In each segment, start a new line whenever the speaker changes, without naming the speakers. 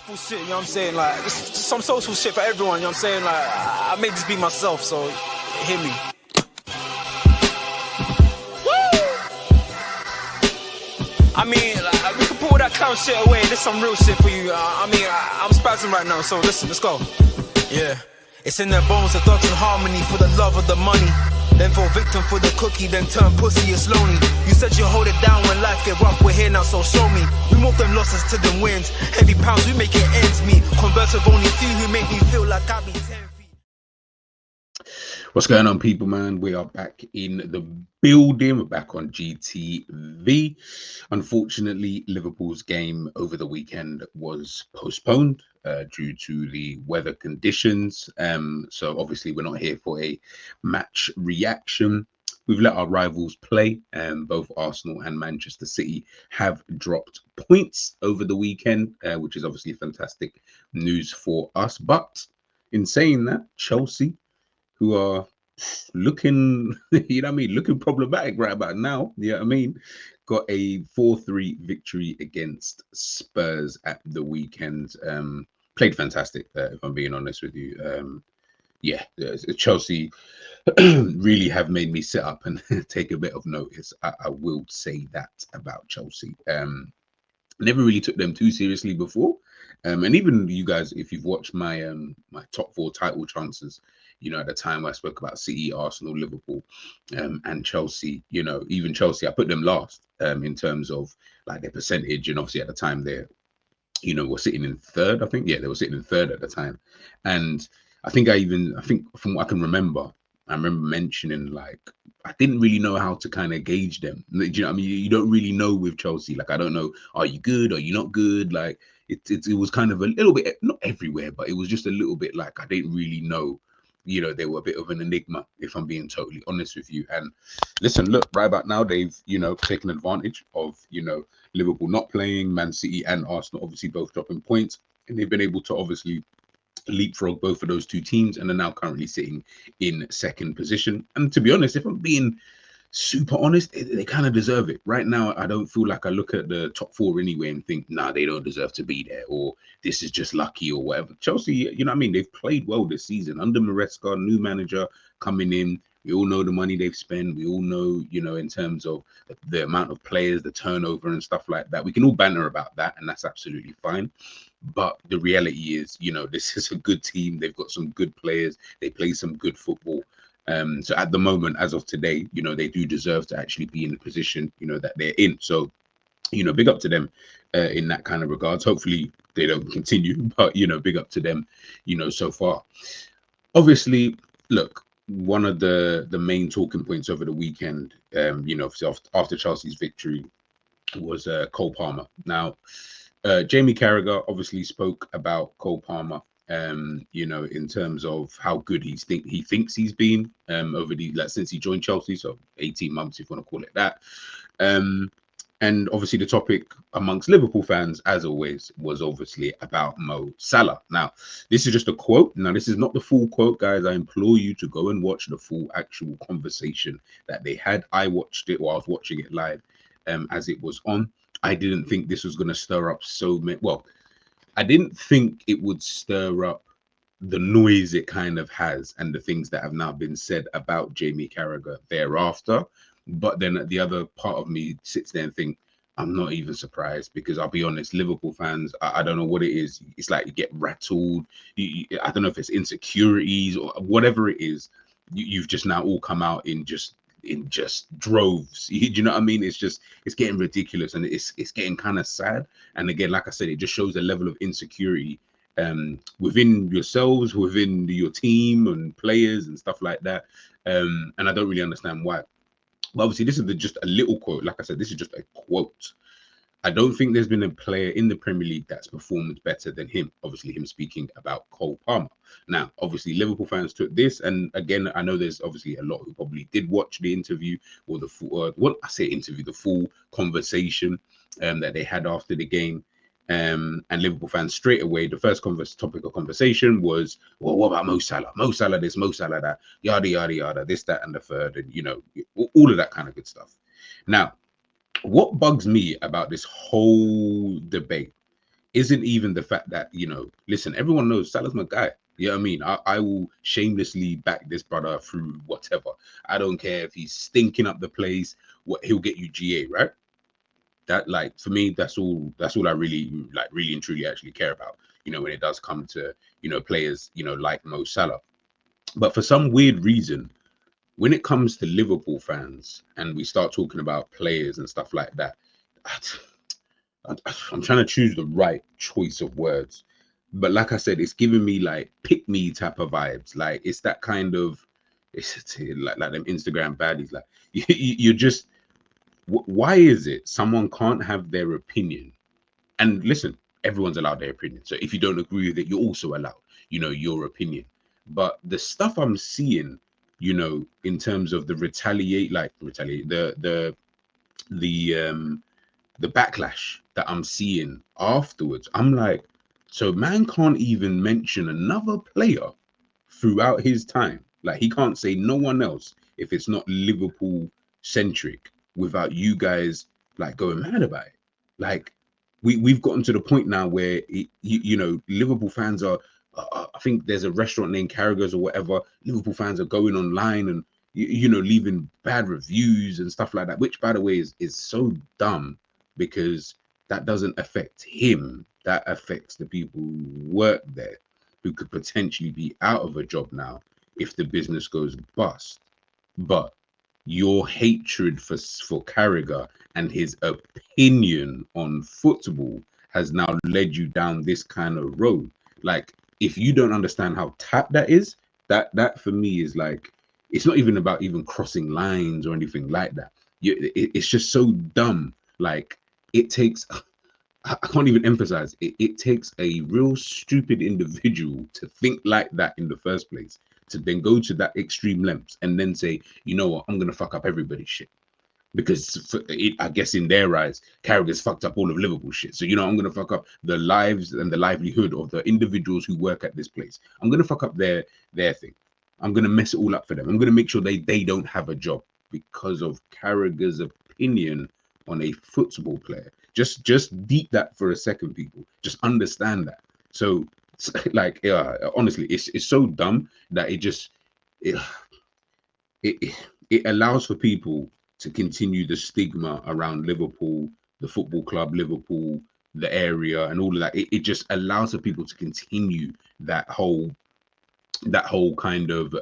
Social shit, you know what I'm saying? Like, some social shit for everyone, you know what I'm saying? Like, I made this be myself, so hear me. Woo! I mean, like, we can pull that clown shit away. This some real shit for you. I'm spazzing right now, so listen, let's go. Yeah. It's in their bones, the thoughts and harmony for the love of the money. Then fall victim for the cookie, then turn pussy, it's lonely. You said you hold it down when life get rough, we're here now, so show me. We move them losses to them wins. Heavy pounds, we make it ends meet. Converse with only few who make me feel like I be 10 feet.
What's going on, people, man? We are back in the building. We're back on GTV. Unfortunately, Liverpool's game over the weekend was postponed due to the weather conditions. So obviously we're not here for a match reaction. We've let our rivals play. Both Arsenal and Manchester City have dropped points over the weekend, which is obviously fantastic news for us. But in saying that, Chelsea, who are looking, you know what I mean, looking problematic right about now, you know what I mean, got a 4-3 victory against Spurs at the weekend. Played fantastic, if I'm being honest with you. Yeah, Chelsea really have made me sit up and take a bit of notice. I will say that about Chelsea. Never really took them too seriously before. And even you guys, if you've watched my my top 4 title chances, you know, at the time I spoke about City, Arsenal, Liverpool, and Chelsea, you know, even Chelsea, I put them last in terms of like their percentage. And obviously at the time they're, you know, were sitting in third, I think. Yeah, they were sitting in third at the time. And I think from what I can remember, I remember mentioning, like, I didn't really know how to kind of gauge them. Do you know what I mean? You don't really know with Chelsea. Like, I don't know, are you good? Are you not good? Like, it was kind of a little bit, not everywhere, but it was just a little bit like I didn't really know. You know, they were a bit of an enigma, if I'm being totally honest with you. And listen, look, right about now, they've, you know, taken advantage of, you know, Liverpool not playing, Man City and Arsenal obviously both dropping points. And they've been able to obviously leapfrog both of those two teams and are now currently sitting in second position. And to be honest, if I'm being super honest, they kind of deserve it. Right now, I don't feel like I look at the top 4 anyway and think, nah, they don't deserve to be there, or this is just lucky or whatever. Chelsea, you know what I mean? They've played well this season under Maresca, new manager coming in. We all know the money they've spent. We all know, you know, in terms of the amount of players, the turnover and stuff like that. We can all banter about that, and that's absolutely fine. But the reality is, you know, this is a good team. They've got some good players. They play some good football. So at the moment, as of today, you know, they do deserve to actually be in the position, you know, that they're in. So, you know, big up to them in that kind of regards. Hopefully they don't continue, but, you know, big up to them, you know, so far. Obviously, look, one of the main talking points over the weekend, you know, after Chelsea's victory was Cole Palmer. Now, Jamie Carragher obviously spoke about Cole Palmer, you know, in terms of how good he thinks he's been over the since he joined Chelsea, so 18 months, if you want to call it that. And obviously the topic amongst Liverpool fans, as always, was obviously about Mo Salah. Now, this is just a quote. Now, this is not the full quote, guys. I implore you to go and watch the full actual conversation that they had. I watched it, or I was watching it live as it was on. I didn't think this was going to stir up so many. Well, I didn't think it would stir up the noise it kind of has and the things that have now been said about Jamie Carragher thereafter. But then the other part of me sits there and think, I'm not even surprised, because I'll be honest, Liverpool fans, I don't know what it is. It's like you get rattled. I don't know if it's insecurities or whatever it is. You've just now all come out in just droves. Do you know what I mean? It's getting ridiculous, and it's getting kind of sad. And again, like I said, it just shows a level of insecurity within yourselves, within your team and players and stuff like that. And I don't really understand why. But obviously, this is just a little quote. Like I said, this is just a quote. I don't think there's been a player in the Premier League that's performed better than him. Obviously, him speaking about Cole Palmer. Now, obviously, Liverpool fans took this. And again, I know there's obviously a lot who probably did watch the interview or the full, the full conversation that they had after the game. And Liverpool fans straight away, the first topic of conversation was, well, what about Mo Salah? Mo Salah this, Mo Salah that, yada, yada, yada, this, that, and the third, and, you know, all of that kind of good stuff. Now, what bugs me about this whole debate isn't even the fact that, you know, listen, everyone knows Salah's my guy. You know what I mean? I will shamelessly back this brother through whatever. I don't care if he's stinking up the place. What, he'll get you GA, right? That, like, for me, that's all I really, like, really and truly actually care about, you know, when it does come to, you know, players, you know, like Mo Salah. But for some weird reason, when it comes to Liverpool fans and we start talking about players and stuff like that, I'm trying to choose the right choice of words. But like I said, it's giving me like pick me type of vibes. Like, it's that kind of, it's like them Instagram baddies. Like, you're just, why is it someone can't have their opinion? And listen, everyone's allowed their opinion. So if you don't agree with it, you're also allowed, you know, your opinion. But the stuff I'm seeing, you know, in terms of the the backlash that I'm seeing afterwards, I'm like, so man can't even mention another player throughout his time. Like, he can't say no one else if it's not Liverpool centric without you guys like going mad about it. Like, we've gotten to the point now where you know, Liverpool fans are. I think there's a restaurant named Carragher's or whatever. Liverpool fans are going online and you know, leaving bad reviews and stuff like that. Which, by the way, is so dumb, because that doesn't affect him. That affects the people who work there, who could potentially be out of a job now if the business goes bust. But your hatred for Carragher and his opinion on football has now led you down this kind of road. Like, if you don't understand how tap that is, that for me is like, it's not even about even crossing lines or anything like that. It's just so dumb. Like, it takes, I can't even emphasize it. It takes a real stupid individual to think like that in the first place, to then go to that extreme lengths and then say, you know what, I'm gonna fuck up everybody's shit. Because I guess in their eyes, Carragher's fucked up all of Liverpool shit. So, you know, I'm gonna fuck up the lives and the livelihood of the individuals who work at this place. I'm gonna fuck up their thing. I'm gonna mess it all up for them. I'm gonna make sure they don't have a job because of Carragher's opinion on a football player. Just deep that for a second, people. Just understand that. So, like, honestly, it's so dumb that it allows for people to continue the stigma around Liverpool, the football club, Liverpool, the area, and all of that. It just allows for people to continue that whole kind of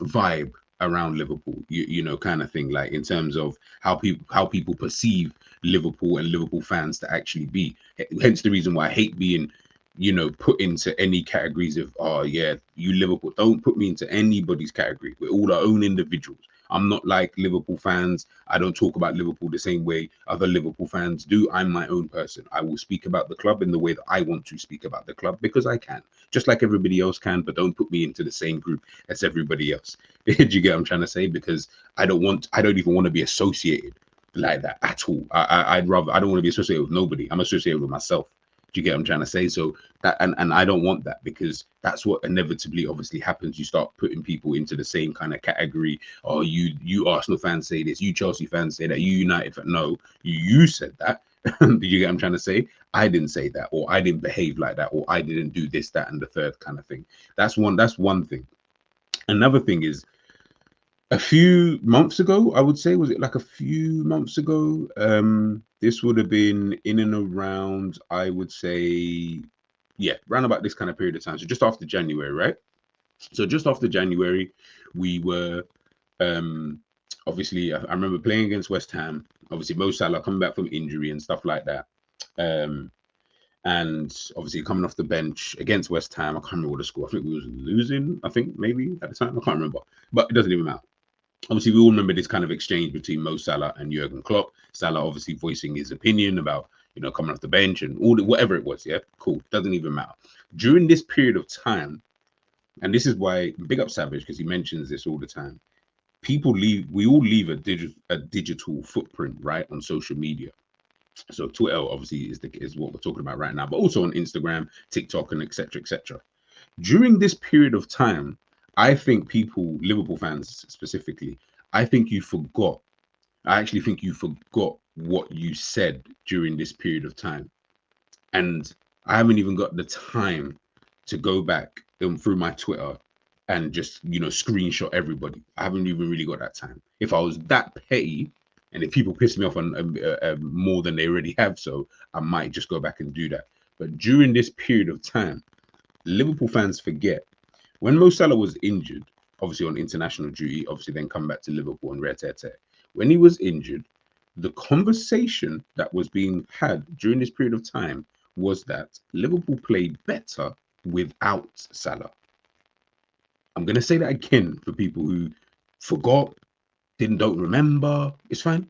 vibe around Liverpool, you know, kind of thing, like in terms of how people perceive Liverpool and Liverpool fans to actually be. Hence the reason why I hate being, you know, put into any categories of, oh yeah, you Liverpool. Don't put me into anybody's category. We're all our own individuals. I'm not like Liverpool fans. I don't talk about Liverpool the same way other Liverpool fans do. I'm my own person. I will speak about the club in the way that I want to speak about the club, because I can, just like everybody else can, but don't put me into the same group as everybody else. Do you get what I'm trying to say? Because I don't even want to be associated like that at all. I don't want to be associated with nobody. I'm associated with myself. Do you get what I'm trying to say? So that, and I don't want that, because that's what inevitably obviously happens. You start putting people into the same kind of category. Or you Arsenal fans say this, you Chelsea fans say that, you United fans, no, you said that. Do you get what I'm trying to say? I didn't say that, or I didn't behave like that, or I didn't do this, that, and the third kind of thing. That's one thing. Another thing is, a few months ago, I would say, was it like a few months ago? This would have been in and around, I would say, yeah, around about this kind of period of time. So just after January, right? So just after January, we were obviously, I remember playing against West Ham. Obviously, Mo Salah coming back from injury and stuff like that. And obviously coming off the bench against West Ham. I can't remember what the score. I think we was losing, I think, maybe at the time. I can't remember. But it doesn't even matter. Obviously, we all remember this kind of exchange between Mo Salah and Jurgen Klopp. Salah obviously voicing his opinion about, you know, coming off the bench and all whatever it was. Yeah, cool. Doesn't even matter. During this period of time, and this is why, big up Savage, because he mentions this all the time. We all leave a digital footprint, right, on social media. So Twitter obviously is what we're talking about right now, but also on Instagram, TikTok, and etc. etc. During this period of time, I think people, Liverpool fans specifically, I actually think you forgot what you said during this period of time. And I haven't even got the time to go back through my Twitter and just, screenshot everybody. I haven't even really got that time. If I was that petty, and if people piss me off on more than they already have, so I might just go back and do that. But during this period of time, Liverpool fans forget when Mo Salah was injured, obviously on international duty, obviously then come back to Liverpool and red-tet. When he was injured, the conversation that was being had during this period of time was that Liverpool played better without Salah. I'm going to say that again for people who forgot, don't remember. It's fine.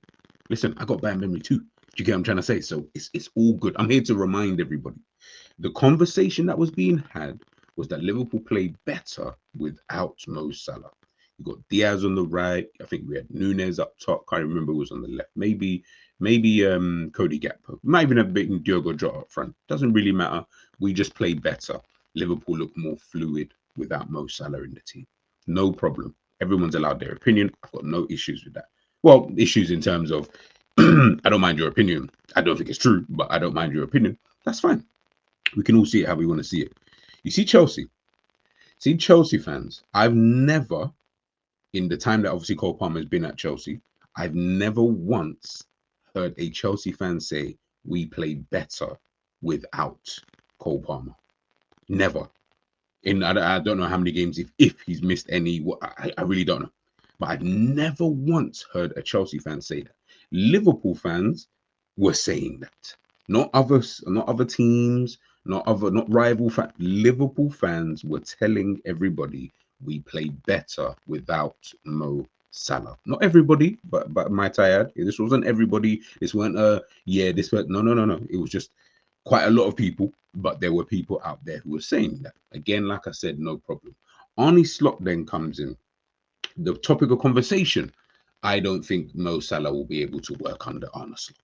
Listen, I got bad memory too. Do you get what I'm trying to say? So it's all good. I'm here to remind everybody. The conversation that was being had was that Liverpool played better without Mo Salah. You got Diaz on the right. I think we had Nunez up top. Can't remember who was on the left. Maybe Cody Gakpo. Might even have been Diogo Jota up front. Doesn't really matter. We just played better. Liverpool looked more fluid without Mo Salah in the team. No problem. Everyone's allowed their opinion. I've got no issues with that. Well, issues in terms of I don't mind your opinion. I don't think it's true, but I don't mind your opinion. That's fine. We can all see it how we want to see it. You see Chelsea fans, I've never, in the time that obviously Cole Palmer has been at Chelsea, I've never once heard a Chelsea fan say we played better without Cole Palmer. Never. I don't know how many games, if he's missed any, I really don't know. But I've never once heard a Chelsea fan say that. Liverpool fans were saying that. Not other teams, not rival fans. Liverpool fans were telling everybody we played better without Mo Salah. Not everybody, but might I add, this wasn't everybody. This weren't no. It was just quite a lot of people, but there were people out there who were saying that. Again, like I said, no problem. Arne Slot then comes in. The topic of conversation, I don't think Mo Salah will be able to work under Arne Slot.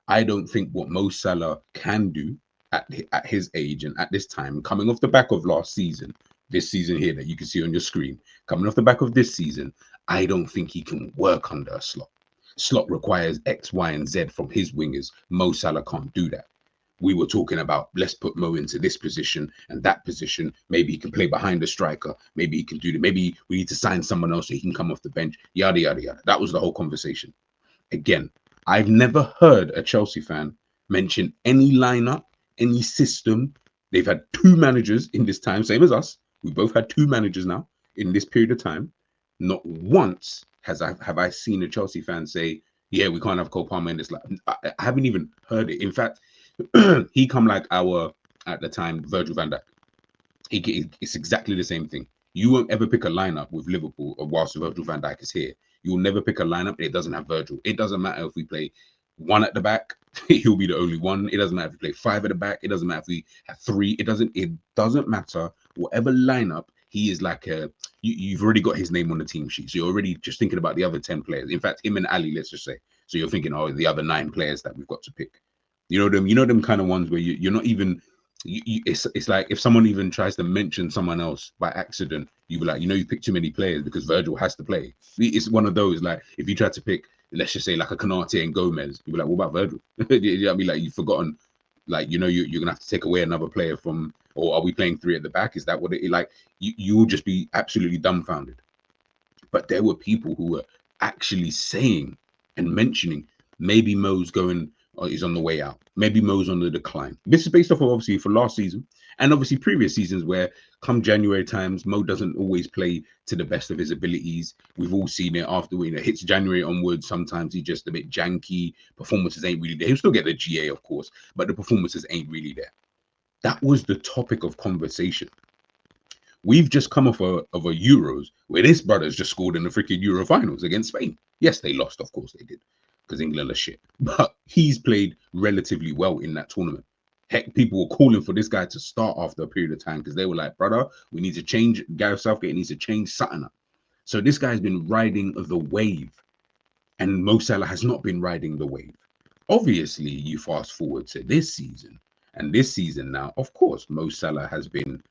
I don't think what Mo Salah can do at his age and at this time, coming off the back of last season, this season here that you can see on your screen, coming off the back of this season, I don't think he can work under a Slot. Slot requires X, Y, and Z from his wingers. Mo Salah can't do that. We were talking about, let's put Mo into this position and that position. Maybe he can play behind the striker. Maybe he can do that. Maybe we need to sign someone else so he can come off the bench. Yada, yada, yada. That was the whole conversation. Again, I've never heard a Chelsea fan mention any lineup, any system. They've had two managers in this time, same as us. We both had two managers now in this period of time. Not once have I seen a Chelsea fan say, yeah, we can't have Cole Palmer in this lineup. I haven't even heard it. In fact, he come like at the time, Virgil van Dijk. It's exactly the same thing. You won't ever pick a lineup with Liverpool whilst Virgil van Dijk is here. You'll never pick a lineup that doesn't have Virgil. It doesn't matter if we play one at the back, he'll be the only one. It doesn't matter if we play five at the back. It doesn't matter if we have three. It doesn't matter. Whatever lineup, he is like you've already got his name on the team sheet. So you're already just thinking about the other 10 players. In fact, him and Ali, let's just say. So you're thinking, oh, the other 9 players that we've got to pick. You know them kind of ones where you're not even. It's like if someone even tries to mention someone else by accident, you be like, you pick too many players because Virgil has to play. It's one of those, like if you try to pick, let's just say like a Konate and Gomez, you be like, what about Virgil? You know what I mean? Like you've forgotten, like you're gonna have to take away another player from, or are we playing 3 at the back? Is that what it like? You will just be absolutely dumbfounded. But there were people who were actually saying and mentioning maybe Mo's going. Is on the way out. Maybe Mo's on the decline. This is based off of obviously for last season and obviously previous seasons where come January times, Mo doesn't always play to the best of his abilities. We've all seen it after hits January onwards. Sometimes he's just a bit janky. Performances ain't really there. He'll still get the GA, of course, but the performances ain't really there. That was the topic of conversation. We've just come off a Euros where this brother's just scored in the freaking Euro finals against Spain. Yes, they lost, of course they did, because England are shit. But he's played relatively well in that tournament. Heck, people were calling for this guy to start after a period of time because they were like, brother, we need to change. Gareth Southgate needs to change something up. So this guy's been riding the wave, and Mo Salah has not been riding the wave. Obviously, you fast forward to this season, and this season now, of course, Mo Salah has been,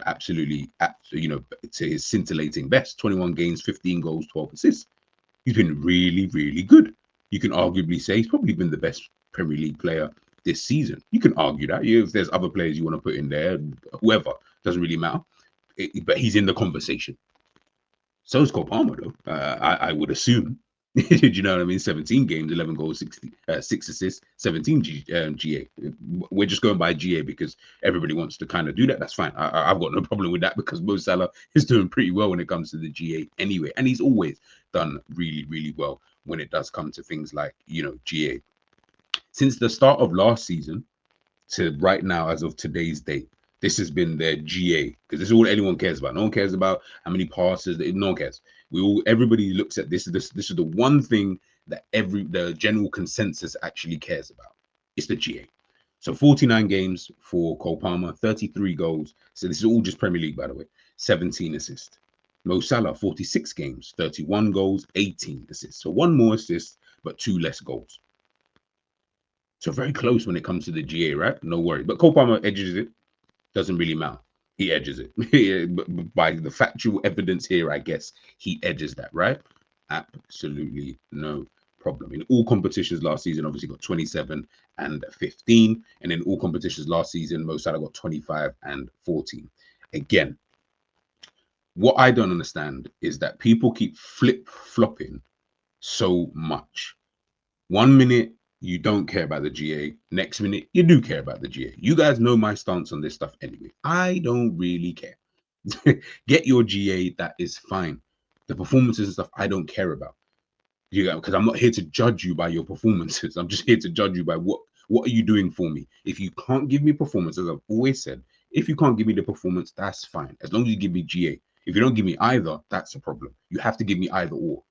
absolutely, to his scintillating best. 21 games, 15 goals, 12 assists. He's been really, really good. You can arguably say he's probably been the best Premier League player this season. You can argue that. If there's other players you want to put in there, whoever, doesn't really matter. But he's in the conversation. So is Cole Palmer, though. I would assume. Do you know what I mean? 17 games, 11 goals, 6 assists, 17 GA. We're just going by GA because everybody wants to kind of do that. That's fine. I've got no problem with that because Mo Salah is doing pretty well when it comes to the GA anyway. And he's always done really, really well when it does come to things like, GA. Since the start of last season to right now, as of today's date, this has been their GA, because this is all anyone cares about. No one cares about how many passes. No one cares. Everybody looks at this. This is the one thing that the general consensus actually cares about. It's the GA. So 49 games for Cole Palmer, 33 goals. So this is all just Premier League, by the way. 17 assists. Mo Salah, 46 games, 31 goals, 18 assists. So 1 more assist, but 2 less goals. So very close when it comes to the GA, right? No worry. But Cole Palmer edges it. Doesn't really matter. He edges it. By the factual evidence here, I guess he edges that, right? Absolutely no problem. In all competitions last season, obviously got 27 and 15. And in all competitions last season, Mo Salah got 25 and 14. Again, what I don't understand is that people keep flip-flopping so much. 1 minute, you don't care about the GA. Next minute, you do care about the GA. You guys know my stance on this stuff anyway. I don't really care. Get your GA, that is fine. The performances and stuff, I don't care about. Because I'm not here to judge you by your performances. I'm just here to judge you by what are you doing for me. If you can't give me performance, as I've always said, if you can't give me the performance, that's fine. As long as you give me GA. If you don't give me either, that's a problem. You have to give me either or.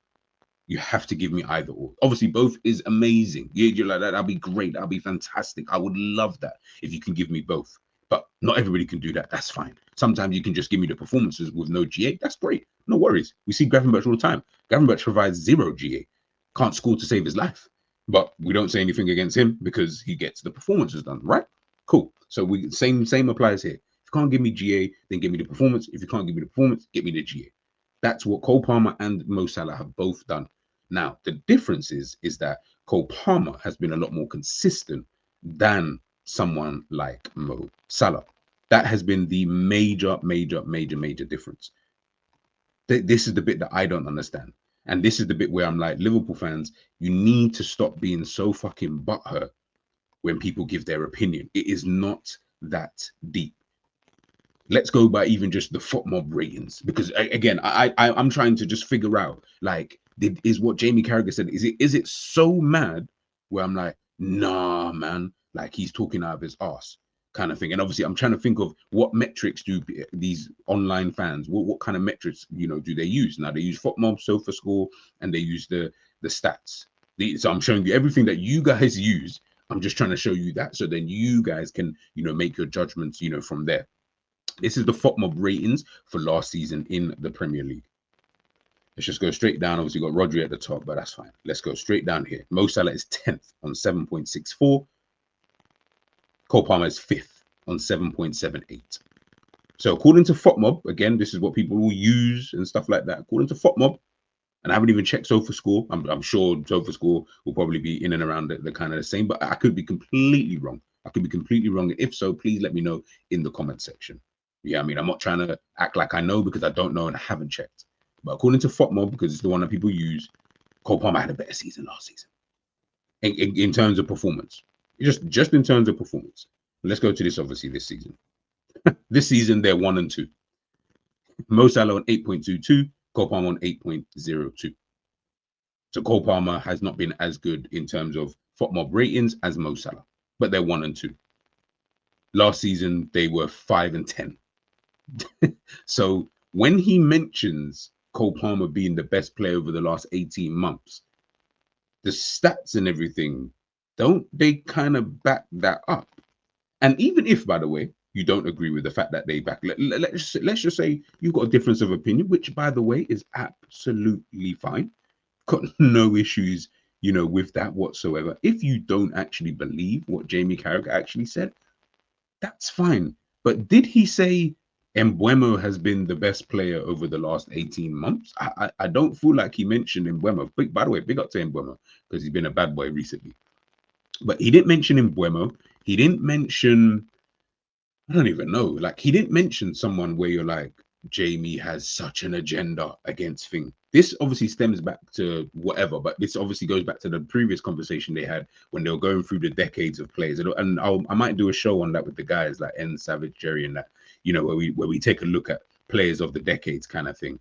You have to give me either or. Obviously, both is amazing. You're like, that'll be great. That'll be fantastic. I would love that if you can give me both. But not everybody can do that. That's fine. Sometimes you can just give me the performances with no GA. That's great. No worries. We see Gravenberch all the time. Gravenberch provides 0 GA. Can't score to save his life. But we don't say anything against him because he gets the performances done, right? Cool. So same applies here. If you can't give me GA, then give me the performance. If you can't give me the performance, give me the GA. That's what Cole Palmer and Mo Salah have both done. Now, the difference is that Cole Palmer has been a lot more consistent than someone like Mo Salah. That has been the major difference. This is the bit that I don't understand. And this is the bit where I'm like, Liverpool fans, you need to stop being so fucking butthurt when people give their opinion. It is not that deep. Let's go by even just the FOTMob ratings, because again, I'm trying to just figure out, like, is what Jamie Carragher said, is it so mad where I'm like, nah, man, like he's talking out of his ass kind of thing. And obviously I'm trying to think of what metrics do these online fans, what kind of metrics, do they use? Now they use FOTMob, SofaScore, and they use the stats. So I'm showing you everything that you guys use. I'm just trying to show you that, so then you guys can, make your judgments, from there. This is the FOTMob ratings for last season in the Premier League. Let's just go straight down. Obviously, got Rodri at the top, but that's fine. Let's go straight down here. Mo Salah is 10th on 7.64. Cole Palmer is 5th on 7.78. So according to FOTMob, again, this is what people will use and stuff like that. According to FOTMob, and I haven't even checked SofaScore. I'm sure SofaScore will probably be in and around the kind of the same, but I could be completely wrong. I could be completely wrong. If so, please let me know in the comment section. Yeah, I mean, I'm not trying to act like I know because I don't know and I haven't checked. But according to FOTMob, because it's the one that people use, Cole Palmer had a better season last season in terms of performance. Just in terms of performance. Let's go to this, obviously, this season. This season, they're 1 and 2. Mo Salah on 8.22, Cole Palmer on 8.02. So Cole Palmer has not been as good in terms of FOTMob ratings as Mo Salah, but they're 1 and 2. Last season, they were 5 and 10. So when he mentions Cole Palmer being the best player over the last 18 months, the stats and everything, don't they kind of back that up? And even if, by the way, you don't agree with the fact that they back, let's just say you've got a difference of opinion, which, by the way, is absolutely fine. Got no issues, with that whatsoever. If you don't actually believe what Jamie Carragher actually said, that's fine. But did he say Mbeumo has been the best player over the last 18 months? I don't feel like he mentioned Mbeumo. By the way, big up to Mbeumo because he's been a bad boy recently. But he didn't mention Mbeumo. He didn't mention, I don't even know, like he didn't mention someone where you're like, Jamie has such an agenda against thing. This obviously stems back to whatever, but this obviously goes back to the previous conversation they had when they were going through the decades of players. And I might do a show on that with the guys like 𝐿, Jerry, and that, you know, where we take a look at players of the decades kind of thing.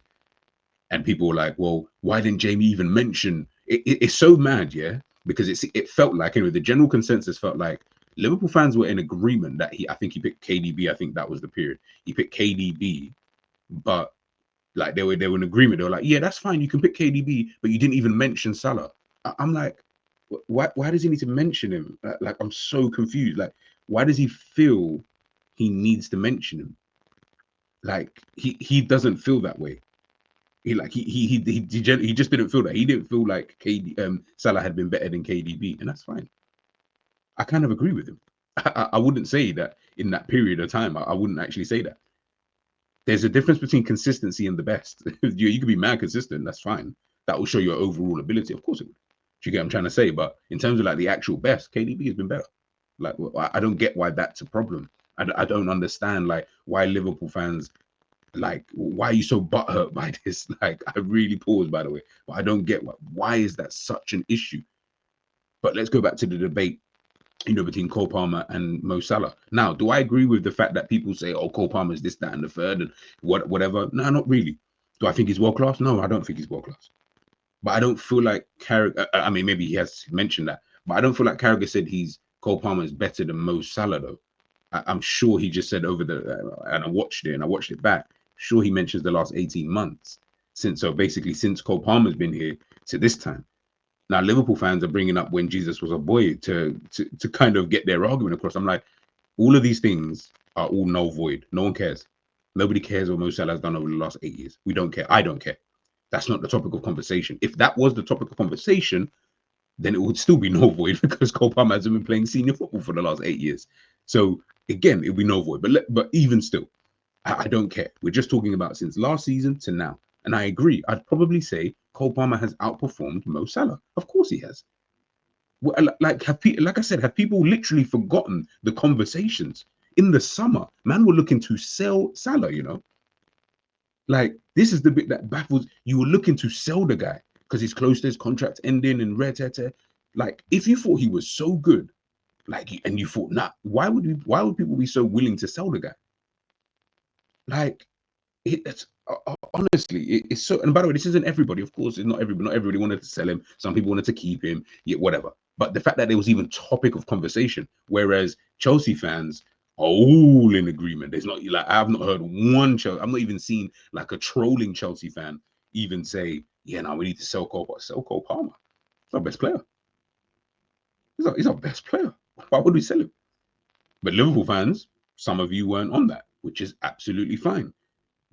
And people were like, well, why didn't Jamie even mention it? It's so mad, yeah, because it felt like, anyway, the general consensus felt like Liverpool fans were in agreement that I think he picked KDB. I think that was the period he picked KDB, but like they were in agreement. They were like, yeah, that's fine, you can pick KDB, but you didn't even mention Salah. I'm like, why does he need to mention him? Like I'm so confused. Like, why does he feel he needs to mention him? Like he doesn't feel that way. He just didn't feel that. He didn't feel like Salah had been better than KDB, and that's fine. I kind of agree with him. I wouldn't say that in that period of time. I wouldn't actually say that. There's a difference between consistency and the best. You can be mad consistent, that's fine. That will show your overall ability. Of course it would. Do you get what I'm trying to say? But in terms of like the actual best, KDB has been better. Like, I don't get why that's a problem. I don't understand like why Liverpool fans, like, why are you so butthurt by this? Like, I really pause, by the way, but I don't get why is that such an issue. But let's go back to the debate, you know, between Cole Palmer and Mo Salah. Now, do I agree with the fact that people say, oh, Cole Palmer is this, that, and the third, and whatever? No, not really. Do I think he's world class? No, I don't think he's world class. But I don't feel like Carragher, I mean, maybe he has mentioned that, but I don't feel like Carragher said Cole Palmer is better than Mo Salah, though. I'm sure he just said over and I watched it back. Sure, he mentions the last 18 months. Since Cole Palmer's been here to this time. Now, Liverpool fans are bringing up when Jesus was a boy to kind of get their argument across. I'm like, all of these things are all null void. No one cares. Nobody cares what Mo Salah has done over the last 8 years. We don't care. I don't care. That's not the topic of conversation. If that was the topic of conversation, then it would still be null void because Cole Palmer hasn't been playing senior football for the last 8 years. So again, it would be null void. But even still, I don't care. We're just talking about since last season to now. And I agree. I'd probably say Cole Palmer has outperformed Mo Salah. Of course he has. Like I said, have people literally forgotten the conversations? In the summer, man, we're looking to sell Salah, you know? Like, this is the bit that baffles. You were looking to sell the guy because he's close to his contract ending and like, if you thought he was so good, like, and you thought, nah, why would people be so willing to sell the guy? Like, it's honestly, it's so. And by the way, this isn't everybody. Of course, it's not everybody. Not everybody wanted to sell him. Some people wanted to keep him. Yeah, whatever. But the fact that there was even topic of conversation, whereas Chelsea fans are all in agreement. There's not, like, I've not heard one Chelsea. I've not even seen like a trolling Chelsea fan even say, "Yeah, now we need to sell Cole Palmer. He's our best player. He's our best player. Why would we sell him?" But Liverpool fans, some of you weren't on that, which is absolutely fine.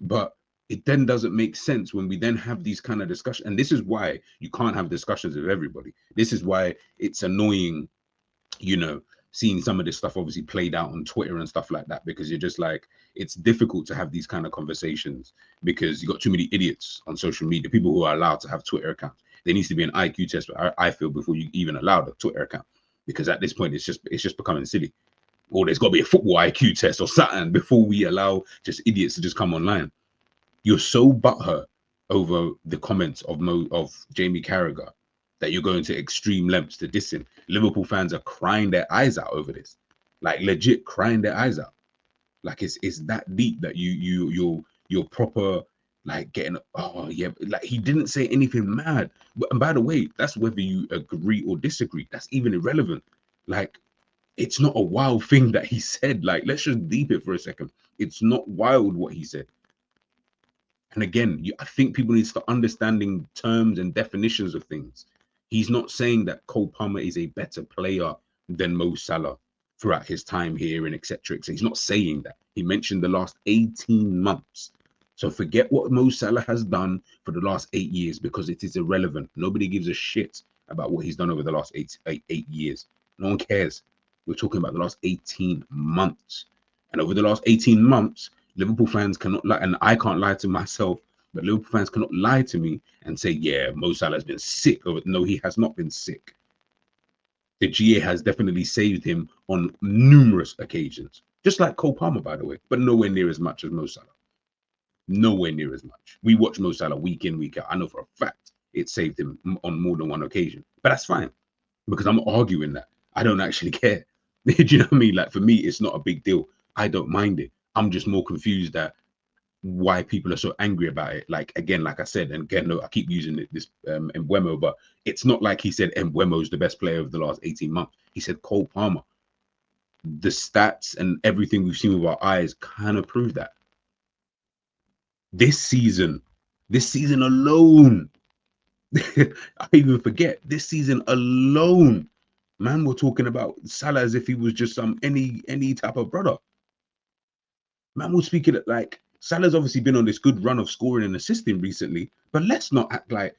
But it then doesn't make sense when we then have these kind of discussions. And this is why you can't have discussions with everybody. This is why it's annoying, you know, seeing some of this stuff obviously played out on Twitter and stuff like that, because you're just like, it's difficult to have these kind of conversations because you got too many idiots on social media, people who are allowed to have Twitter accounts. There needs to be an IQ test, I feel, before you even allow a Twitter account, because at this point it's just becoming silly. Or there's got to be a football IQ test or something before we allow just idiots to just come online. You're so butthurt over the comments of Jamie Carragher that you're going to extreme lengths to diss him. Liverpool fans are crying their eyes out over this, like legit crying their eyes out. Like it's that deep that you're proper, like, getting, oh yeah, like he didn't say anything mad. And by the way, that's whether you agree or disagree. That's even irrelevant. Like, it's not a wild thing that he said. Like, let's just deep it for a second. It's not wild what he said. And again, I think people need to start understanding terms and definitions of things. He's not saying that Cole Palmer is a better player than Mo Salah throughout his time here and etc. He's not saying that. He mentioned the last 18 months. So forget what Mo Salah has done for the last 8 years, because it is irrelevant. Nobody gives a shit about what he's done over the last eight years. No one cares. We're talking about the last 18 months. And over the last 18 months, Liverpool fans cannot lie, and I can't lie to myself, but Liverpool fans cannot lie to me and say, yeah, Mo Salah has been sick. No, he has not been sick. The GA has definitely saved him on numerous occasions. Just like Cole Palmer, by the way, but nowhere near as much as Mo Salah. Nowhere near as much. We watch Mo Salah week in, week out. I know for a fact it saved him on more than one occasion. But that's fine, because I'm not arguing that. I don't actually care. Do you know what I mean? Like, for me, it's not a big deal. I don't mind it. I'm just more confused at why people are so angry about it. Like, again, like I said, and again, no, I keep using this 𝐸MBUEMO, but it's not like he said 𝐸MBUEMO is the best player of the last 18 months. He said Cole Palmer. The stats and everything we've seen with our eyes kind of prove that. This season alone, I even forget, this season alone, man, we're talking about Salah as if he was just some any type of brother. Man, we're speaking of, like, Salah's obviously been on this good run of scoring and assisting recently, but let's not act like,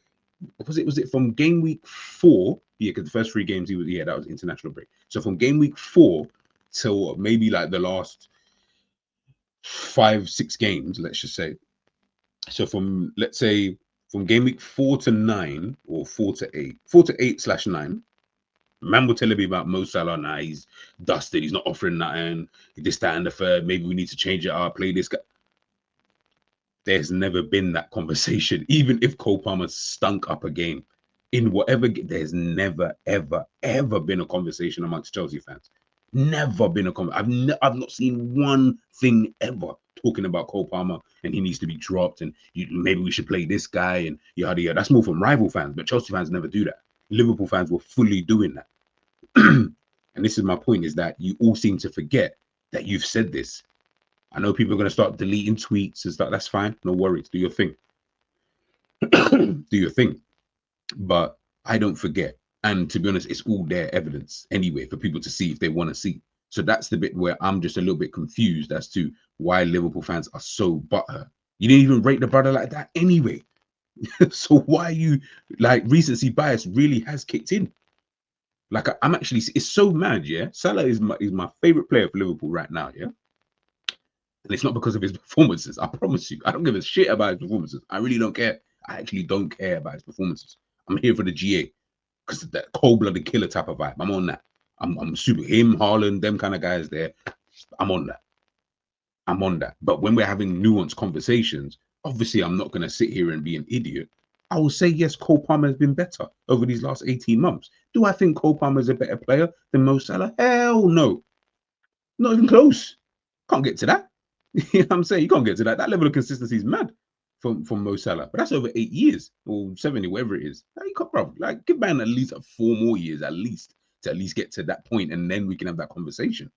was it from game week 4? Yeah, because the first 3 games he was, yeah, that was international break. So from game week 4 till maybe like the last 5-6 games, let's just say. So from, let's say, from game week 4 to 9, or 4 to 8, 4 to 8/9, man will tell me about Mo Salah. Nah, he's dusted. He's not offering nothing. This, that, and the third. Maybe we need to change it up. Play this guy. There's never been that conversation. Even if Cole Palmer stunk up a game in whatever, there's never, ever, ever been a conversation amongst Chelsea fans. Never been a conversation. I've not seen one thing ever talking about Cole Palmer and he needs to be dropped and maybe we should play this guy and yada yada. That's more from rival fans, but Chelsea fans never do that. Liverpool fans were fully doing that. And this is my point, is that you all seem to forget that you've said this. I know people are going to start deleting tweets and stuff. That's fine. No worries. Do your thing. Do your thing. But I don't forget. And to be honest, it's all there evidence anyway for people to see if they want to see. So that's the bit where I'm just a little bit confused as to why Liverpool fans are so butthurt. You didn't even rate the brother like that anyway. So why are you, like, recency bias really has kicked in? Like, I'm actually, it's so mad, yeah? Salah is my favorite player for Liverpool right now, yeah? And it's not because of his performances. I promise you. I don't give a shit about his performances. I really don't care. I actually don't care about his performances. I'm here for the GA. Because that cold-blooded killer type of vibe. I'm on that. I'm super, him, Haaland, them kind of guys there. I'm on that. I'm on that. But when we're having nuanced conversations, obviously I'm not going to sit here and be an idiot. I will say, yes, Cole Palmer has been better over these last 18 months. Do I think Cole Palmer is a better player than Mo Salah? Hell no. Not even close. Can't get to that. You know what I'm saying? You can't get to that. That level of consistency is mad from Mo Salah. But that's over 8 years or 70, whatever it is. Like, you can't, bro, like, give man at least 4 more years at least to at least get to that point, and then we can have that conversation.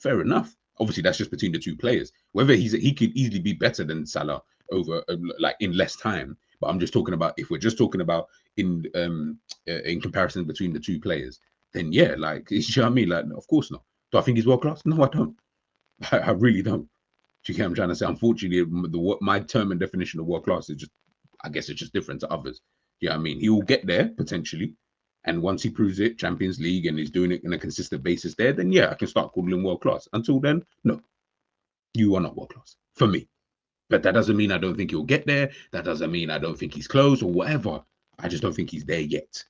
Fair enough. Obviously, that's just between the two players. Whether he could easily be better than Salah over like in less time. But I'm just talking about, if we're just talking about in comparison between the two players, then yeah, like, you know what I mean? Like, of course not. Do I think he's world class? No, I don't. I really don't. Do you get what I'm trying to say? Unfortunately, my term and definition of world class is just, I guess it's just different to others. You know what I mean? He will get there potentially. And once he proves it, Champions League, and he's doing it on a consistent basis there, then yeah, I can start calling him world class. Until then, no, you are not world class for me. But that doesn't mean I don't think he'll get there. That doesn't mean I don't think he's close or whatever. I just don't think he's there yet.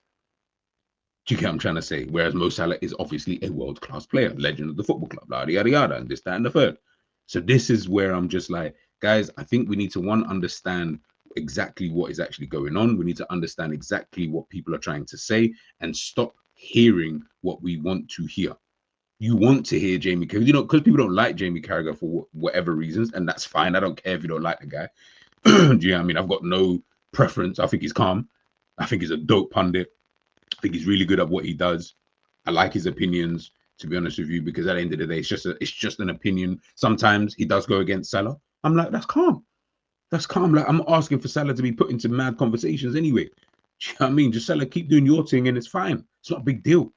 Do you get what I'm trying to say? Whereas Mo Salah is obviously a world-class player, legend of the football club, yada, yada, yada, and this, that, and the third. So this is where I'm just like, guys, I think we need to, one, understand exactly what is actually going on. We need to understand exactly what people are trying to say and stop hearing what we want to hear. You want to hear Jamie Carragher, you know, because people don't like Jamie Carragher for whatever reasons, and that's fine. I don't care if you don't like the guy. Do you know what I mean? I've got no preference. I think he's calm. I think he's a dope pundit. I think he's really good at what he does. I like his opinions, to be honest with you, because at the end of the day, it's just an opinion. Sometimes he does go against Salah. I'm like, that's calm. That's calm. Like, I'm asking for Salah to be put into mad conversations anyway. Do you know what I mean? Just Salah, keep doing your thing and it's fine. It's not a big deal.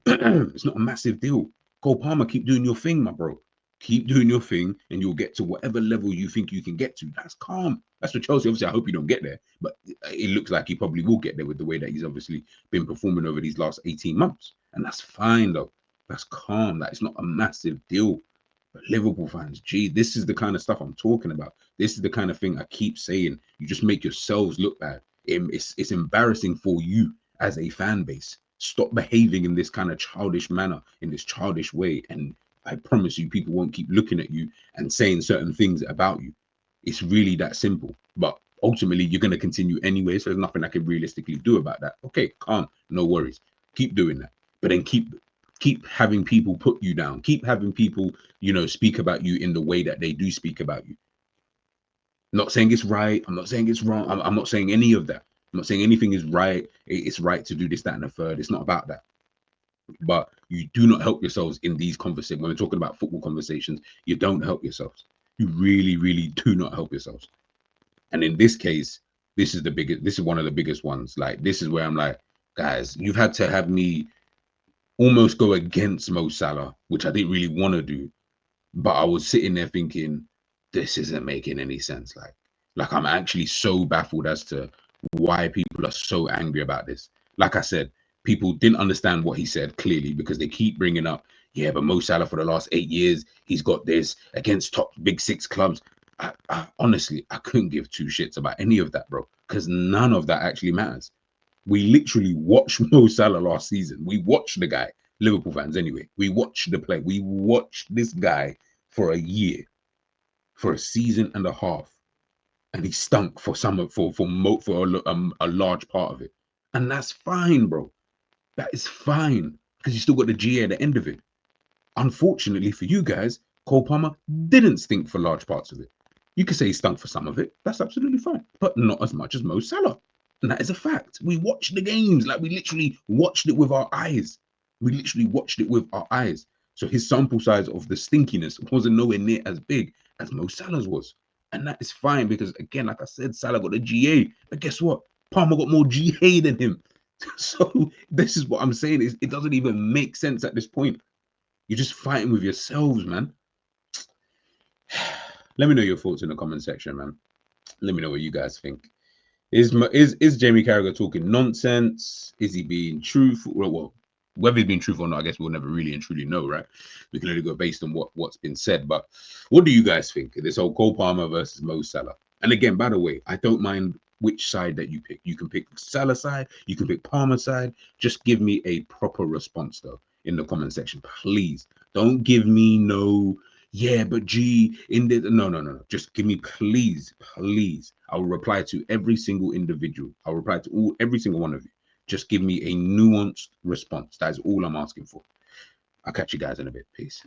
It's not a massive deal. Cole Palmer, keep doing your thing, my bro. Keep doing your thing and you'll get to whatever level you think you can get to. That's calm. That's for Chelsea. Obviously, I hope you don't get there, but it looks like he probably will get there with the way that he's obviously been performing over these last 18 months. And that's fine, though. That's calm. That it's not a massive deal. But Liverpool fans, gee, this is the kind of stuff I'm talking about. This is the kind of thing I keep saying. You just make yourselves look bad. It's embarrassing for you as a fan base. Stop behaving in this kind of childish manner, in this childish way. And I promise you, people won't keep looking at you and saying certain things about you. It's really that simple. But ultimately, you're going to continue anyway. So there's nothing I can realistically do about that. Okay, calm, no worries. Keep doing that. But then keep having people put you down. Keep having people, you know, speak about you in the way that they do speak about you. I'm not saying it's right. I'm not saying it's wrong. I'm not saying any of that. I'm not saying anything is right. It's right to do this, that, and the third. It's not about that. But you do not help yourselves in these conversations. When we're talking about football conversations, you don't help yourselves. You really, really do not help yourselves. And in this case, this is the biggest. This is one of the biggest ones. Like, this is where I'm like, guys, you've had to have me almost go against Mo Salah, which I didn't really want to do. But I was sitting there thinking, this isn't making any sense. Like I'm actually so baffled as to why people are so angry about this. Like I said, people didn't understand what he said clearly because they keep bringing up, yeah, but Mo Salah for the last 8 years, he's got this against top big 6 clubs. I honestly, I couldn't give two shits about any of that, bro, because none of that actually matters. We literally watched Mo Salah last season. We watched the guy, Liverpool fans anyway. We watched the play. We watched this guy for a year, for a season and a half, and he stunk for a large part of it. And that's fine, bro. That is fine, because you still got the GA at the end of it. Unfortunately for you guys, Cole Palmer didn't stink for large parts of it. You could say he stunk for some of it. That's absolutely fine, but not as much as Mo Salah. And that is a fact. We watched the games, like we literally watched it with our eyes. We literally watched it with our eyes. So his sample size of the stinkiness wasn't nowhere near as big as Mo Salah's was. And that is fine because, again, like I said, Salah got the GA. But guess what? Palmer got more GA than him. So this is what I'm saying. It doesn't even make sense at this point. You're just fighting with yourselves, man. Let me know your thoughts in the comment section, man. Let me know what you guys think. Is Jamie Carragher talking nonsense? Is he being truthful? Well, whether he's being truthful or not, I guess we'll never really and truly know, right? We can only go based on what's been said. But what do you guys think? This whole Cole Palmer versus Mo Salah. And again, by the way, I don't mind which side that you pick. You can pick Salah side, you can pick Palmer side. Just give me a proper response though in the comment section, please. Don't give me no, yeah, but G in the no. Just give me, please. I will reply to every single individual. I'll reply to every single one of you. Just give me a nuanced response. That is all I'm asking for. I'll catch you guys in a bit. Peace.